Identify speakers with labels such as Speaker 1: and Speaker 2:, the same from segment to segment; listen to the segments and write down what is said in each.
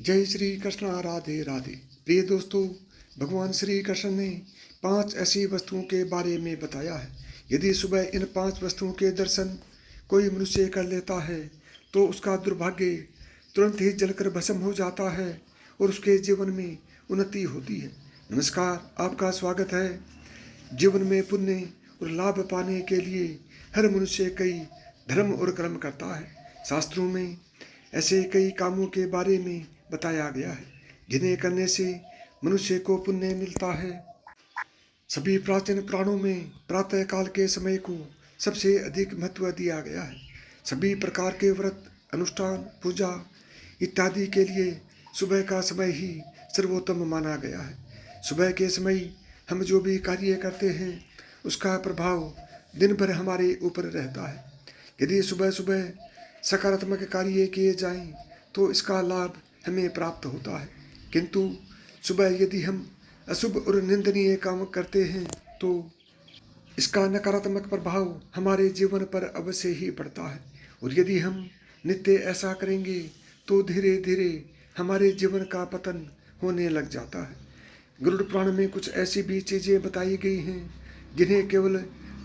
Speaker 1: जय श्री कृष्ण, राधे राधे। प्रिय दोस्तों, भगवान श्री कृष्ण ने 5 ऐसी वस्तुओं के बारे में बताया है। यदि सुबह इन 5 वस्तुओं के दर्शन कोई मनुष्य कर लेता है तो उसका दुर्भाग्य तुरंत ही जलकर भस्म हो जाता है और उसके जीवन में उन्नति होती है। नमस्कार, आपका स्वागत है। जीवन में पुण्य और लाभ पाने के लिए हर मनुष्य कई धर्म और कर्म करता है। शास्त्रों में ऐसे कई कामों के बारे में बताया गया है जिन्हें करने से मनुष्य को पुण्य मिलता है। सभी प्राचीन पुराणों में प्रातः काल के समय को सबसे अधिक महत्व दिया गया है। सभी प्रकार के व्रत, अनुष्ठान, पूजा इत्यादि के लिए सुबह का समय ही सर्वोत्तम माना गया है। सुबह के समय हम जो भी कार्य करते हैं उसका प्रभाव दिन भर हमारे ऊपर रहता है। यदि सुबह सुबह सकारात्मक कार्य किए जाएं तो इसका लाभ हमें प्राप्त होता है, किंतु सुबह यदि हम अशुभ और निंदनीय काम करते हैं तो इसका नकारात्मक प्रभाव हमारे जीवन पर अवश्य ही पड़ता है। और यदि हम नित्य ऐसा करेंगे तो धीरे धीरे हमारे जीवन का पतन होने लग जाता है। गरुड़ पुराण में कुछ ऐसी भी चीज़ें बताई गई हैं जिन्हें केवल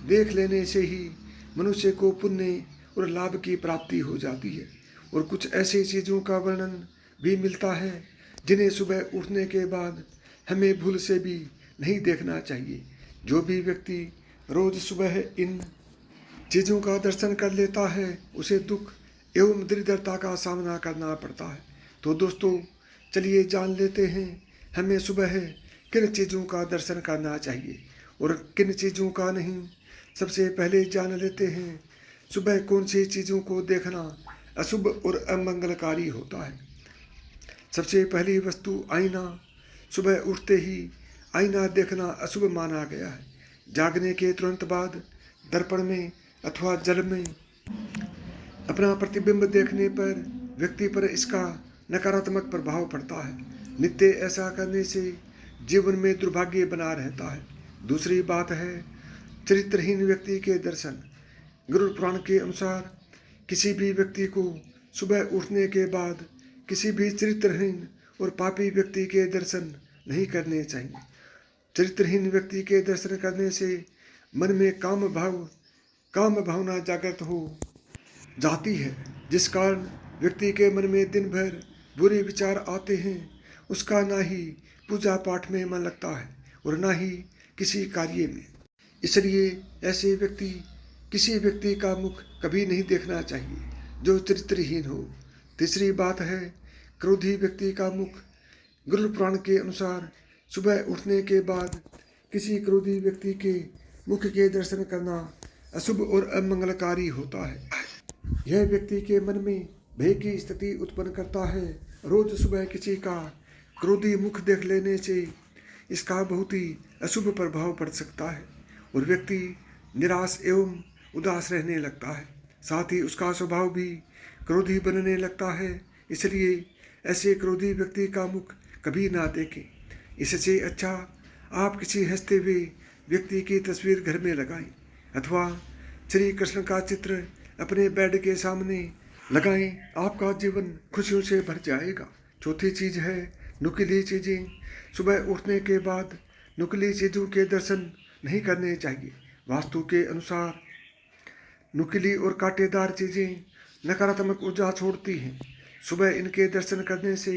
Speaker 1: देख लेने से ही मनुष्य को पुण्य और लाभ की प्राप्ति हो जाती है, और कुछ ऐसी चीज़ों का वर्णन भी मिलता है जिन्हें सुबह उठने के बाद हमें भूल से भी नहीं देखना चाहिए। जो भी व्यक्ति रोज सुबह इन चीज़ों का दर्शन कर लेता है उसे दुख एवं दरिद्रता का सामना करना पड़ता है। तो दोस्तों, चलिए जान लेते हैं हमें सुबह किन चीज़ों का दर्शन करना चाहिए और किन चीज़ों का नहीं। सबसे पहले जान लेते हैं सुबह कौन सी चीज़ों को देखना अशुभ और अमंगलकारी होता है। सबसे पहली वस्तु आईना। सुबह उठते ही आईना देखना अशुभ माना गया है। जागने के तुरंत बाद दर्पण में अथवा जल में अपना प्रतिबिंब देखने पर व्यक्ति पर इसका नकारात्मक प्रभाव पड़ता है। नित्य ऐसा करने से जीवन में दुर्भाग्य बना रहता है। दूसरी बात है चरित्रहीन व्यक्ति के दर्शन। गरुड़ पुराण के अनुसार किसी भी व्यक्ति को सुबह उठने के बाद किसी भी चरित्रहीन और पापी व्यक्ति के दर्शन नहीं करने चाहिए। चरित्रहीन व्यक्ति के दर्शन करने से मन में काम भावना जागृत हो जाती है, जिस कारण व्यक्ति के मन में दिन भर बुरे विचार आते हैं। उसका ना ही पूजा पाठ में मन लगता है और ना ही किसी कार्य में। इसलिए ऐसे किसी व्यक्ति का मुख कभी नहीं देखना चाहिए जो चरित्रहीन हो। तीसरी बात है क्रोधी व्यक्ति का मुख। गरुड़ पुराण के अनुसार सुबह उठने के बाद किसी क्रोधी व्यक्ति के मुख के दर्शन करना अशुभ और अमंगलकारी होता है। यह व्यक्ति के मन में भय की स्थिति उत्पन्न करता है। रोज सुबह किसी का क्रोधी मुख देख लेने से इसका बहुत ही अशुभ प्रभाव पड़ सकता है और व्यक्ति निराश एवं उदास रहने लगता है। साथ ही उसका स्वभाव भी क्रोधी बनने लगता है। इसलिए ऐसे क्रोधी व्यक्ति का मुख कभी ना देखें। इससे अच्छा आप किसी हंसते हुए व्यक्ति की तस्वीर घर में लगाएं अथवा श्री कृष्ण का चित्र अपने बेड के सामने लगाएं। आपका जीवन खुशियों से भर जाएगा। चौथी चीज़ है नुकीली चीज़ें। सुबह उठने के बाद नुकीली चीज़ों के दर्शन नहीं करने चाहिए। वास्तु के अनुसार नुकीली और कांटेदार चीज़ें नकारात्मक ऊर्जा छोड़ती हैं। सुबह इनके दर्शन करने से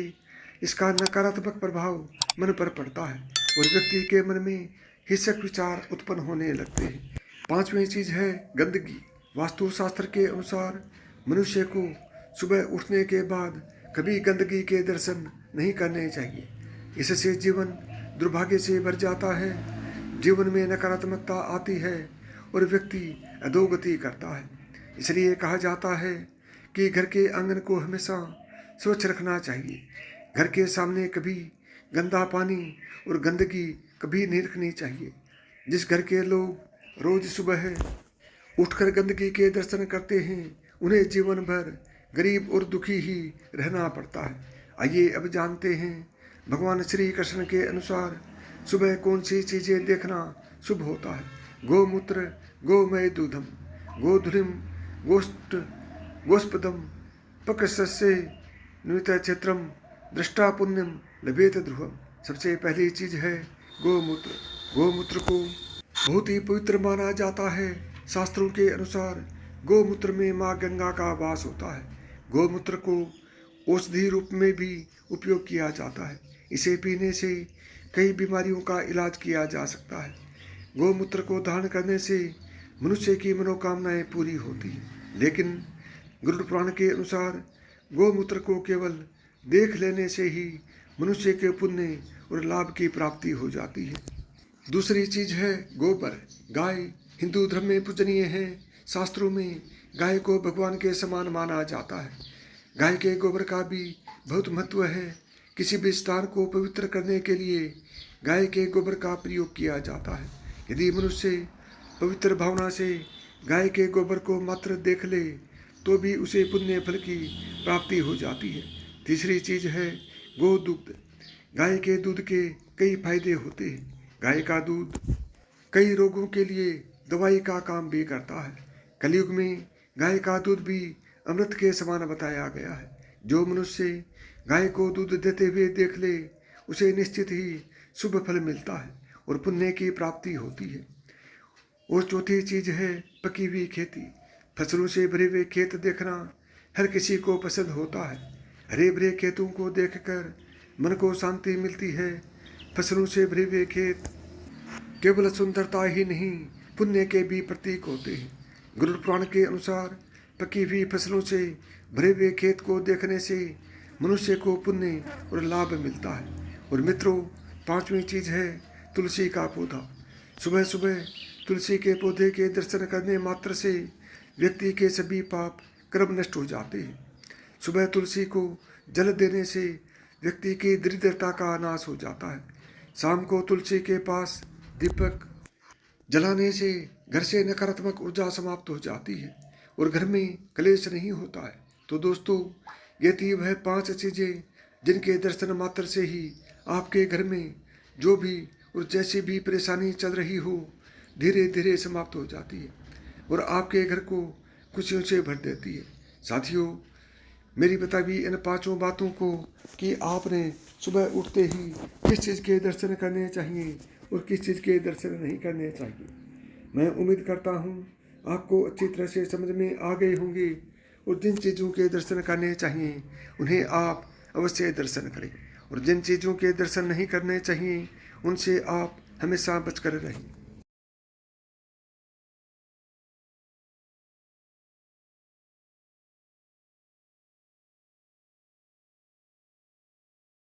Speaker 1: इसका नकारात्मक प्रभाव मन पर पड़ता है और व्यक्ति के मन में हिंसक विचार उत्पन्न होने लगते हैं। पांचवी चीज़ है गंदगी। वास्तुशास्त्र के अनुसार मनुष्य को सुबह उठने के बाद कभी गंदगी के दर्शन नहीं करने चाहिए। इससे जीवन दुर्भाग्य से भर जाता है, जीवन में नकारात्मकता आती है और व्यक्ति अधोगति करता है। इसलिए कहा जाता है कि घर के आंगन को हमेशा स्वच्छ रखना चाहिए। घर के सामने कभी गंदा पानी और गंदगी कभी नहीं रखनी चाहिए। जिस घर के लोग रोज सुबह उठकर गंदगी के दर्शन करते हैं उन्हें जीवन भर गरीब और दुखी ही रहना पड़ता है। आइए अब जानते हैं भगवान श्री कृष्ण के अनुसार सुबह कौन सी चीज़ें देखना शुभ होता है। गोमूत्र, गोमय दूधम, गोधूलिम, गोष्पदम, पकसस्य निमित्त क्षेत्रम, दृष्टा पुण्यम लभेत ध्रुवम। सबसे पहली चीज है गोमूत्र। गोमूत्र को बहुत ही पवित्र माना जाता है। शास्त्रों के अनुसार गोमूत्र में माँ गंगा का वास होता है। गोमूत्र को औषधि रूप में भी उपयोग किया जाता है। इसे पीने से कई बीमारियों का इलाज किया जा सकता है। गोमूत्र को दान करने से मनुष्य की मनोकामनाएं पूरी होती हैं। लेकिन गरुड़ पुराण के अनुसार गोमूत्र को केवल देख लेने से ही मनुष्य के पुण्य और लाभ की प्राप्ति हो जाती है। दूसरी चीज है गोबर। गाय हिंदू धर्म में पूजनीय है। शास्त्रों में गाय को भगवान के समान माना जाता है। गाय के गोबर का भी बहुत महत्व है। किसी भी स्थान को पवित्र करने के लिए गाय के गोबर का प्रयोग किया जाता है। यदि मनुष्य पवित्र भावना से गाय के गोबर को मात्र देख ले तो भी उसे पुण्य फल की प्राप्ति हो जाती है। तीसरी चीज है गोदूध। गाय के दूध के कई फायदे होते हैं। गाय का दूध कई रोगों के लिए दवाई का काम भी करता है। कलयुग में गाय का दूध भी अमृत के समान बताया गया है। जो मनुष्य गाय को दूध देते हुए देख ले उसे निश्चित ही शुभ फल मिलता है और पुण्य की प्राप्ति होती है। और चौथी चीज है पकी हुई खेती। फसलों से भरे हुए खेत देखना हर किसी को पसंद होता है। हरे भरे खेतों को देखकर मन को शांति मिलती है। फसलों से भरे हुए खेत केवल सुंदरता ही नहीं पुण्य के भी प्रतीक होते हैं। गरुड़ पुराण के अनुसार पकी हुई फसलों से भरे हुए खेत को देखने से मनुष्य को पुण्य और लाभ मिलता है। और मित्रों, पांचवी चीज है तुलसी का पौधा। सुबह सुबह तुलसी के पौधे के दर्शन करने मात्र से व्यक्ति के सभी पाप कर्म नष्ट हो जाते हैं। सुबह तुलसी को जल देने से व्यक्ति की दरिद्रता का नाश हो जाता है। शाम को तुलसी के पास दीपक जलाने से घर से नकारात्मक ऊर्जा समाप्त हो जाती है और घर में कलेश नहीं होता है। तो दोस्तों, ये थी वह 5 चीज़ें जिनके दर्शन मात्र से ही आपके घर में जो भी और जैसी भी परेशानी चल रही हो धीरे धीरे समाप्त हो जाती है और आपके घर को खुशियों से भर देती है। साथियों, मेरी बताई इन 5 बातों को कि आपने सुबह उठते ही किस चीज़ के दर्शन करने चाहिए और किस चीज़ के दर्शन नहीं करने चाहिए, मैं उम्मीद करता हूँ आपको अच्छी तरह से समझ में आ गए होंगे और जिन चीज़ों के दर्शन करने चाहिए उन्हें आप अवश्य दर्शन करें और जिन चीज़ों के दर्शन नहीं करने चाहिए उनसे आप हमेशा बचकर रहें।